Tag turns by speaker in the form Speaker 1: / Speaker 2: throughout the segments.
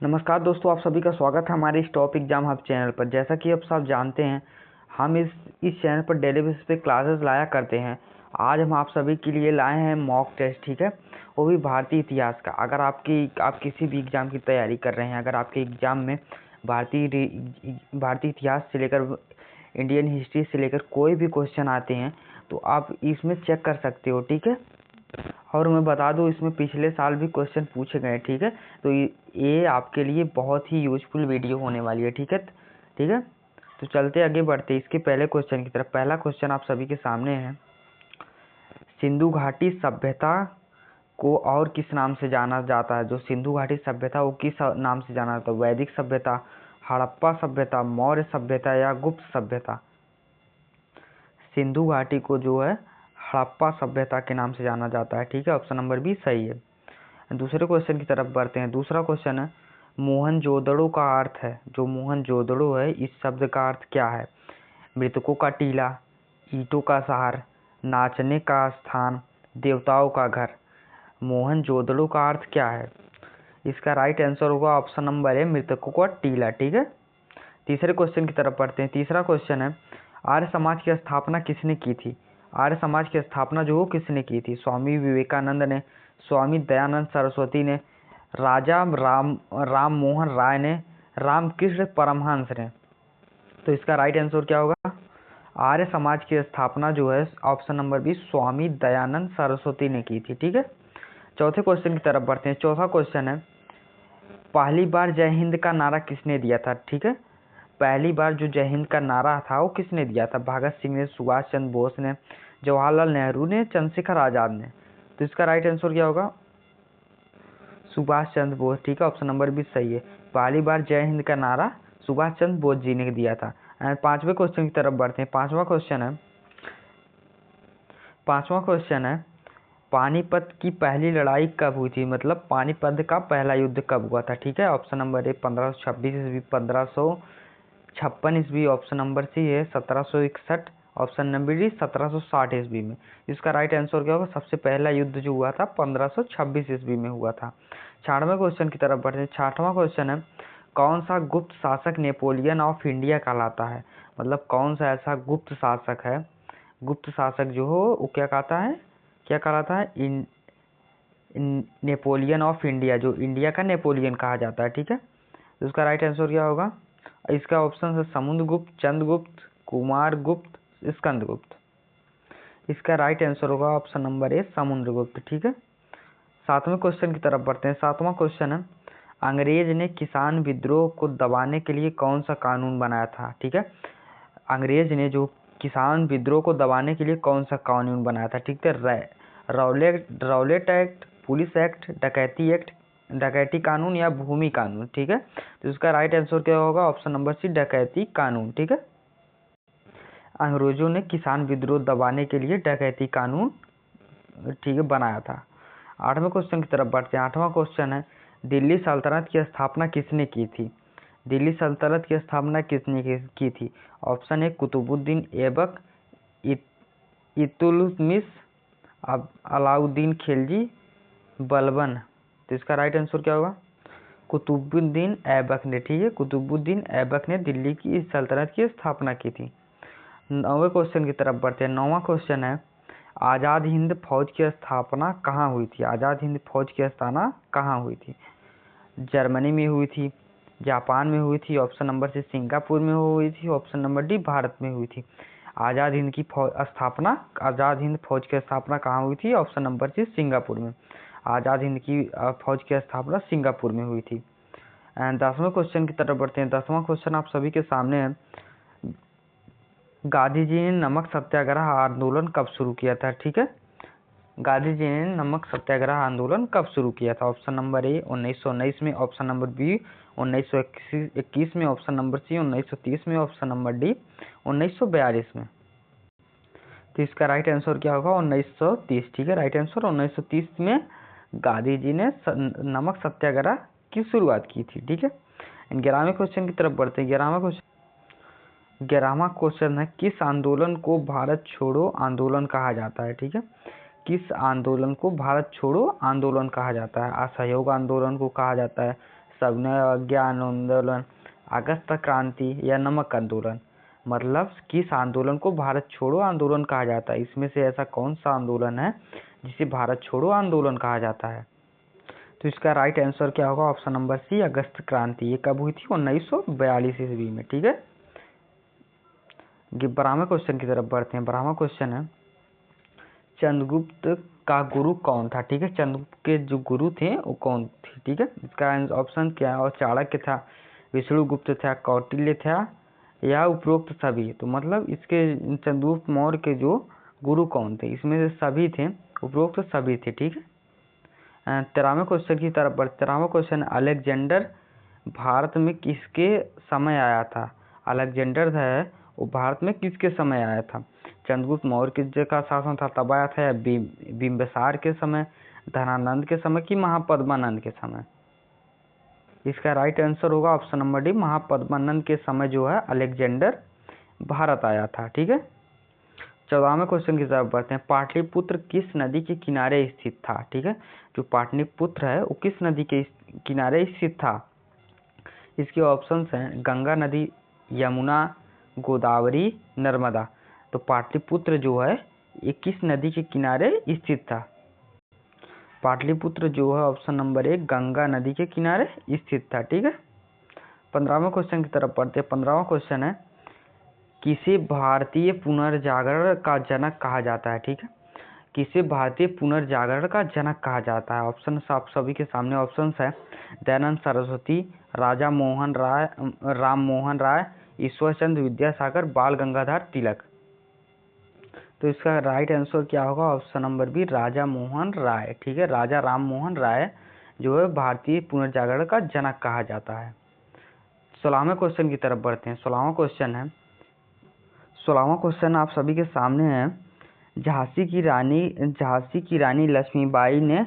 Speaker 1: नमस्कार दोस्तों, आप सभी का स्वागत है हमारे इस टॉप एग्जाम हब चैनल पर। जैसा कि आप सब जानते हैं, हम इस चैनल पर डेली बेसिस पे क्लासेस लाया करते हैं। आज हम आप सभी के लिए लाए हैं मॉक टेस्ट, ठीक है, वो भी भारतीय इतिहास का। अगर आप किसी भी एग्ज़ाम की तैयारी कर रहे हैं, अगर आपके एग्ज़ाम में भारतीय इतिहास से लेकर इंडियन हिस्ट्री से लेकर कोई भी क्वेश्चन आते हैं तो आप इसमें चेक कर सकते हो, ठीक है। और मैं बता दूं, इसमें पिछले साल भी क्वेश्चन पूछे गए, ठीक है। तो ये आपके लिए बहुत ही यूजफुल वीडियो होने वाली है, ठीक है। ठीक है, तो चलते आगे बढ़ते इसके पहले क्वेश्चन की तरफ। पहला क्वेश्चन आप सभी के सामने है, सिंधु घाटी सभ्यता को और किस नाम से जाना जाता है? जो सिंधु घाटी सभ्यता वो किस नाम से जाना जाता है? वैदिक सभ्यता, हड़प्पा सभ्यता, मौर्य सभ्यता या गुप्त सभ्यता? सिंधु घाटी को जो है हड़प्पा सभ्यता के नाम से जाना जाता है, ठीक है। ऑप्शन नंबर बी सही है। दूसरे क्वेश्चन की तरफ बढ़ते हैं। दूसरा क्वेश्चन है, मोहनजोदड़ो का अर्थ है, जो मोहनजोदड़ो है इस शब्द का अर्थ क्या है? मृतकों का टीला, ईंटों का शहर, नाचने का स्थान, देवताओं का घर। मोहनजोदड़ो का अर्थ क्या है? इसका राइट आंसर होगा ऑप्शन नंबर ए, मृतकों का टीला, ठीक है। तीसरे क्वेश्चन की तरफ बढ़ते हैं। तीसरा क्वेश्चन है, आर्य समाज की स्थापना किसने की थी? आर्य समाज की स्थापना जो किसने की थी? स्वामी विवेकानंद ने, स्वामी दयानंद सरस्वती ने, राजा राम मोहन राय ने, रामकृष्ण परमहंस ने। तो इसका राइट आंसर क्या होगा? आर्य समाज की स्थापना जो है option number B, Swami Dayanand Saraswati ने की थी, ठीक है। चौथे क्वेश्चन की तरफ बढ़ते हैं। चौथा क्वेश्चन है, पहली बार जय हिंद का नारा किसने दिया था? ठीक है, पहली बार जो जय हिंद का नारा था वो किसने दिया था? भगत सिंह ने, सुभाष चंद्र बोस ने, जवाहरलाल नेहरू ने, चंद्रशेखर आजाद ने। तो इसका राइट आंसर क्या होगा? सुभाष चंद्र बोस, ठीक है। ऑप्शन नंबर भी सही है। पहली बार जय हिंद का नारा सुभाष चंद्र बोस जी ने दिया था। पांचवें क्वेश्चन की तरफ बढ़ते हैं। पांचवा क्वेश्चन है, पानीपत की पहली लड़ाई कब हुई थी? मतलब पानीपत का पहला युद्ध कब हुआ था? ठीक है। ऑप्शन नंबर ए 1526 ईस्वी, 1556 ईस्वी। ऑप्शन नंबर सी है 1761। ऑप्शन नंबर डी 1760 ईस्वी में। इसका राइट आंसर क्या होगा? सबसे पहला युद्ध जो हुआ था 1526 ईस्वी में हुआ था। छठवें क्वेश्चन की तरफ बढ़ते हैं। छठवां क्वेश्चन है, कौन सा गुप्त शासक नेपोलियन ऑफ इंडिया कहलाता है? मतलब कौन सा ऐसा गुप्त शासक है, गुप्त शासक जो हो वो क्या कहता है, क्या कहलाता है? नेपोलियन ऑफ इंडिया, जो इंडिया का नेपोलियन कहा जाता है, ठीक है। तो उसका राइट आंसर क्या होगा? इसका ऑप्शन है समुद्रगुप्त, चंद्रगुप्त, कुमारगुप्त, स्कंदगुप्त। इसका राइट आंसर होगा ऑप्शन नंबर ए, समुद्रगुप्त, ठीक है। सातवें क्वेश्चन की तरफ बढ़ते हैं। सातवां क्वेश्चन है, अंग्रेज ने किसान विद्रोह को दबाने के लिए कौन सा कानून बनाया था? ठीक है, अंग्रेज ने जो किसान विद्रोह को दबाने के लिए कौन सा कानून बनाया था? ठीक है, रौलेट एक्ट, पुलिस एक्ट, डकैती कानून या भूमि कानून, ठीक है। तो इसका राइट आंसर क्या होगा? ऑप्शन नंबर सी, डकैती कानून, ठीक है। अंग्रेजों ने किसान विद्रोह दबाने के लिए डकैती कानून, ठीक है, बनाया था। आठवें क्वेश्चन की तरफ बढ़ते हैं। आठवां क्वेश्चन है, दिल्ली सल्तनत की स्थापना किसने की थी? दिल्ली सल्तनत की स्थापना किसने की थी? Option A, Qutubuddin Aibak, Iltutmish, Alauddin Khilji, Balban. तो इसका राइट आंसर क्या होगा? कुतुबुद्दीन ऐबक ने, ठीक है, कुतुबुद्दीन ऐबक ने दिल्ली की सल्तनत की स्थापना की थी। नौवें क्वेश्चन की तरफ बढ़ते हैं। नौवां क्वेश्चन है, आज़ाद हिंद फौज की स्थापना कहाँ हुई थी? आज़ाद हिंद फौज की स्थापना कहाँ हुई थी? जर्मनी में हुई थी, जापान में हुई थी, ऑप्शन नंबर सी सिंगापुर में हुई थी, ऑप्शन नंबर डी भारत में हुई थी। आज़ाद हिंद की स्थापना, आज़ाद हिंद फौज की स्थापना कहाँ हुई थी? ऑप्शन नंबर सी सिंगापुर में। आज़ाद हिंद की फौज की स्थापना सिंगापुर में हुई थी। एंड 10वें क्वेश्चन की तरफ बढ़ते हैं। 10वां क्वेश्चन आप सभी के सामने है, गांधी जी ने नमक सत्याग्रह आंदोलन कब शुरू किया था? ठीक है, गांधी जी ने नमक सत्याग्रह आंदोलन कब शुरू किया था? ऑप्शन नंबर ए 1919 में, ऑप्शन नंबर बी 1921 में, ऑप्शन नंबर सी 1930 में, ऑप्शन नंबर डी 1942 में। तो इसका राइट आंसर क्या होगा? 1930, ठीक है। राइट आंसर 1930 में गांधी जी ने नमक सत्याग्रह की शुरुआत की थी, ठीक है। 11वें क्वेश्चन की तरफ बढ़ते हैं। 11वां क्वेश्चन है, किस आंदोलन को भारत छोड़ो आंदोलन कहा जाता है? ठीक है, किस आंदोलन को भारत छोड़ो आंदोलन कहा जाता है? असहयोग आंदोलन को कहा जाता है, सविनय अवज्ञा आंदोलन, अगस्त क्रांति या नमक आंदोलन। मतलब किस आंदोलन को भारत छोड़ो आंदोलन कहा जाता है? इसमें से ऐसा कौन सा आंदोलन है जिसे भारत छोड़ो आंदोलन कहा जाता है? तो इसका राइट आंसर क्या होगा? ऑप्शन नंबर सी, अगस्त क्रांति। ये कब हुई थी? 1942 ईस्वी में। ठीक है, 12वें क्वेश्चन की तरफ बढ़ते हैं। 12वां क्वेश्चन है, चंद्रगुप्त का गुरु कौन था? ठीक है, चंद्रगुप्त के जो गुरु थे वो कौन थे? ठीक है, इसका ऑप्शन क्या है? और चाणक्य था, विष्णुगुप्त था, कौटिल्य था या उपरोक्त सभी। तो मतलब इसके चंद्रगुप्त मौर्य के जो गुरु कौन थे? इसमें से सभी थे, उपरोक्त सभी थे। ठीक है, 13वें क्वेश्चन की तरफ बढ़। 13वां क्वेश्चन, अलेक्जेंडर भारत में किसके समय आया था? अलेक्जेंडर है वो भारत में किसके समय आया था? चंद्रगुप्त मौर्य का शासन था तब आया था, या बिंबिसार के समय, धनानंद के समय की महापद्मानंद के समय? इसका राइट आंसर होगा ऑप्शन नंबर डी, महापद्मानंद के समय जो है अलेक्जेंडर भारत आया था। ठीक है, 14वें क्वेश्चन की तरफ बढ़ते हैं। पाटलिपुत्र किस नदी के किनारे स्थित था? ठीक है, जो पाटलिपुत्र है वो किस नदी के किनारे स्थित था? इसके ऑप्शंस हैं गंगा नदी, यमुना, गोदावरी, नर्मदा। तो पाटलिपुत्र जो है ये किस नदी के किनारे स्थित था? पाटलिपुत्र जो है ऑप्शन नंबर 1, गंगा नदी के किनारे स्थित था। ठीक है, 15वें क्वेश्चन की तरफ बढ़ते हैं। 15वां क्वेश्चन है, किसे भारतीय पुनर्जागरण का जनक कहा जाता है? ठीक है, किसे भारतीय पुनर्जागरण का जनक कहा जाता है? ऑप्शन आप सभी के सामने ऑप्शंस है, दयानंद सरस्वती, राजा मोहन राय, राम मोहन राय, ईश्वरचंद्र विद्यासागर, बाल गंगाधर तिलक। तो इसका राइट आंसर क्या होगा? Option number B, Raja Mohan Roy. ठीक है, राजा राम मोहन राय जो है भारतीय पुनर्जागरण का जनक कहा जाता है। 16वें क्वेश्चन की तरफ बढ़ते हैं। 16वां क्वेश्चन है, 16वां क्वेश्चन आप सभी के सामने है, झांसी की रानी लक्ष्मीबाई ने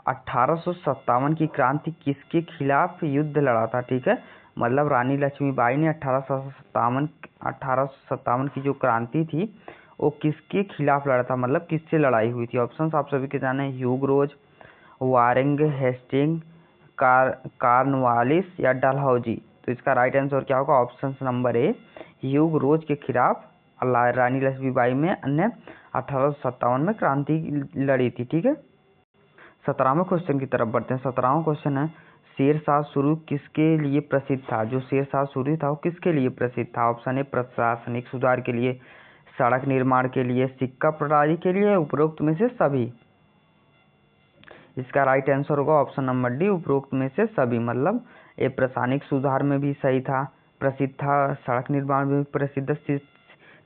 Speaker 1: 1857 की क्रांति किसके खिलाफ युद्ध लड़ा था? ठीक है, मतलब रानी लक्ष्मीबाई ने 1857 की जो क्रांति थी वो किसके खिलाफ लड़ा था? मतलब किससे लड़ाई हुई थी? ऑप्शंस आप सभी के जाने, ह्यूग, वारेंग, हेस्टिंग, कार्नवालिस या डलहौजी। तो इसका राइट आंसर क्या होगा? ऑप्शन नंबर ए, ह्यूग के खिलाफ रानी लक्ष्मीबाई में अन्य 1857 में क्रांति लड़ी थी। ठीक है, 17वें क्वेश्चन की तरफ बढ़ते हैं। 17वां क्वेश्चन है, शेरशाह सूरी किसके लिए प्रसिद्ध था? जो शेरशाह सूरी था वो किसके लिए प्रसिद्ध था? ऑप्शन ए, प्रशासनिक सुधार के लिए, सड़क निर्माण के लिए, सिक्का प्रणाली के लिए, उपरोक्त में से सभी। इसका राइट आंसर होगा ऑप्शन नंबर डी, उपरोक्त में से सभी। मतलब ये प्रशासनिक सुधार में भी सही था, प्रसिद्ध था, सड़क निर्माण में भी प्रसिद्ध,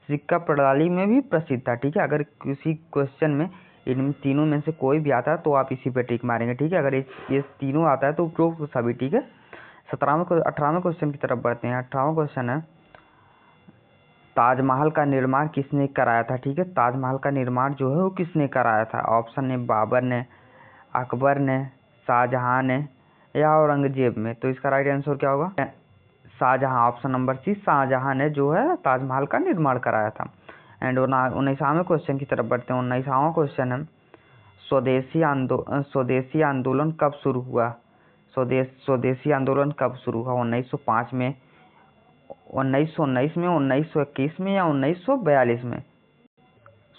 Speaker 1: सिक्का प्रणाली में भी प्रसिद्ध था। ठीक है, अगर किसी क्वेश्चन में इन तीनों में से कोई भी आता है तो आप इसी पे टिक मारेंगे। ठीक है, अगर ये तीनों आता है तो उपरोक्त सभी। ठीक है, 18वें क्वेश्चन की तरफ बढ़ते हैं। 18वां क्वेश्चन है, ताजमहल का निर्माण किसने कराया था? ठीक है, ताजमहल का निर्माण जो है वो किसने कराया था? ऑप्शन है बाबर ने, अकबर ने, शाहजहां ने या औरंगजेब में। तो इसका राइट आंसर क्या होगा? Shahjahan. Option number C, Shahjahan ने जो है ताजमहल का निर्माण कराया था। एंड 19वें क्वेश्चन की तरफ बढ़ते हैं। 19वां क्वेश्चन है, स्वदेशी आंदोलन कब शुरू हुआ? स्वदेशी आंदोलन कब शुरू हुआ? 1905 में, 1919 में, 1921 में या 1942 में?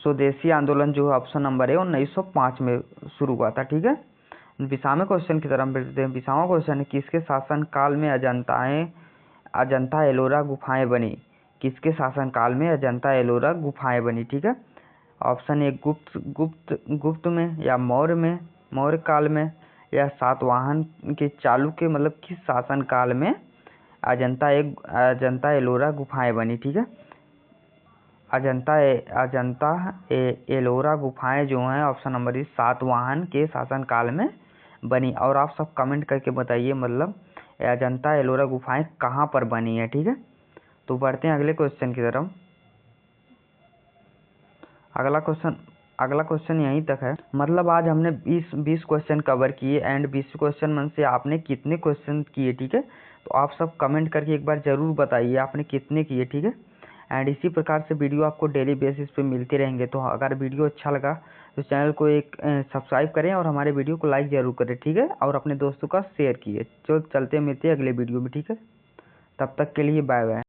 Speaker 1: स्वदेशी आंदोलन जो है ऑप्शन नंबर है 1905 में शुरू हुआ था। ठीक है, 20वें क्वेश्चन की तरफ बढ़ते हैं। 20वां क्वेश्चन है, किसके शासन काल में अजंता एलोरा गुफाएं बनी? किसके शासन काल में अजंता एलोरा गुफाएं बनी? ठीक है, ऑप्शन ए, गुप्त में या मौर्य काल में या सातवाहन के चालुक्य, मतलब किस शासन काल में अजंता एलोरा गुफाएं बनी? ठीक है, अजंता एलोरा गुफाएं जो हैं ऑप्शन नंबर इस सातवाहन के शासन काल में बनी। और आप सब कमेंट करके बताइए मतलब अजंता एलोरा गुफाएं कहाँ पर बनी है। ठीक है, तो बढ़ते हैं अगले क्वेश्चन की तरफ। अगला क्वेश्चन यहीं तक है। मतलब आज हमने 20 क्वेश्चन कवर किए एंड 20 क्वेश्चन में से आपने कितने क्वेश्चन किए? ठीक है, तो आप सब कमेंट करके एक बार ज़रूर बताइए आपने कितने किए। ठीक है, एंड इसी प्रकार से वीडियो आपको डेली बेसिस पे मिलते रहेंगे। तो अगर वीडियो अच्छा लगा तो चैनल को एक सब्सक्राइब करें और हमारे वीडियो को लाइक ज़रूर करें, ठीक है, और अपने दोस्तों का शेयर कीजिए। चलते मिलते हैं अगले वीडियो में, ठीक है, तब तक के लिए बाय बाय।